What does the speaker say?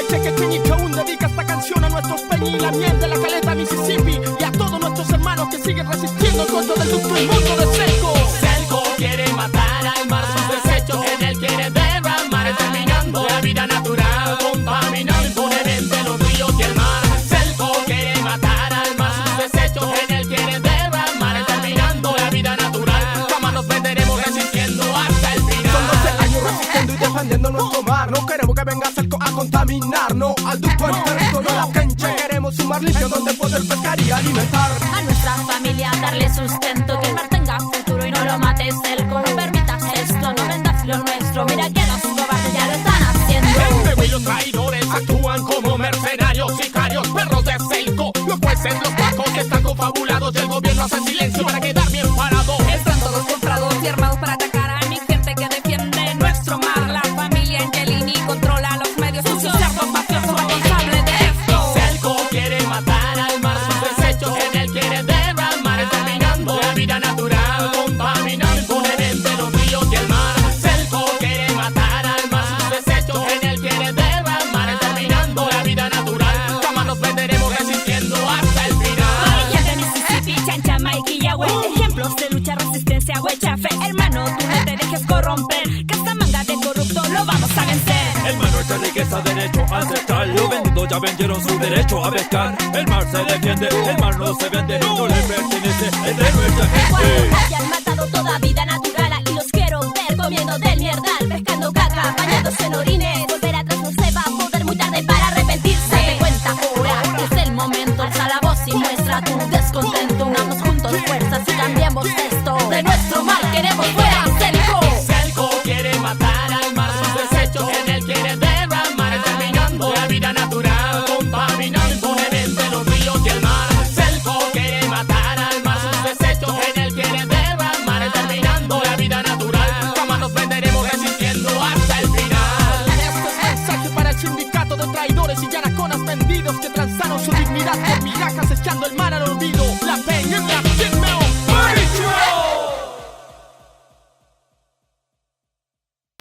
Cheque Cheñique aún dedica esta canción a nuestros Peñi y la miel de la Caleta, Mississippi, y a todos nuestros hermanos que siguen resistiendo en contra del ducto inmundo de Selco. Selco quiere matar al mar, sus desechos en él quiere derramar, exterminando la vida natural, contaminando impunemente los ríos y el mar. Selco quiere matar al mar, sus desechos en él quiere derramar, exterminando la vida natural. Jamás nos venderemos resistiendo hasta el final. Son 12 años resistiendo y defendiendo nuestro mar. No queremos que venga Selco a contaminarnos. Al ducto al territorio la Kenche queremos un mar limpio donde poder pescar y alimentar a nuestra familia, darle sustento, que el mar tenga futuro y no lo mate Selco. No permitas esto, no vendas lo nuestro. Mira que los cobardes ya lo están haciendo. Gente, y los traidores actúan como mercenarios, sicarios, perros de Selco. Los jueces, los pacos están confabulados y el gobierno hace silencio para quedar bien parado. Están todos comprados y armados para atacar a mi gente que defiende nuestro mar. La familia Angelini controla los medios sucios, cerdos mafiosos responsables de esto. Selco quiere matar al mar, sus desechos en él quiere derramar, exterminando la vida natural, contaminando impunemente los ríos y el mar. Selco quiere matar al mar, sus desechos en él quiere derramar, exterminando la vida natural. Jamás nos venderemos resistiendo hasta el final. Ya de Mississippi, Chancha, Mike y Yahweh, ejemplos de lucha, resistencia, huechafe. Hermano, tú no te dejes corromper, que esta manga de corrupto lo vamos a vencer. El mar nuestra riqueza, derecho ancestral. Los vendidos ya vendieron su derecho a pescar. El mar se defiende, el mar no se vende, no le pertenece, es de nuestra Cuando gente. hayan matado toda vida natural, y los quiero ver comiendo del mierdal, pescando caca, bañándose en orines. Volver atrás no se va a poder, muy tarde para arrepentirse. Date cuenta ahora, es el momento, alza la voz y muestra tu descontento. Unamos juntos fuerzas y cambiemos esto. De nuestro mal queremos fuera Selco. Selco quiere matar al mar, sus desechos en él quiere derramar, exterminando la vida natural, contaminando impunemente los ríos y el mar. Selco quiere matar al mar, sus desechos en él quiere derramar, exterminando la vida natural. Jamás nos venderemos resistiendo hasta el final. Esto es mensaje para el sindicato de traidores y yanaconas vendidos que transaron su dignidad por migajas echando el mar al olvido. La Peña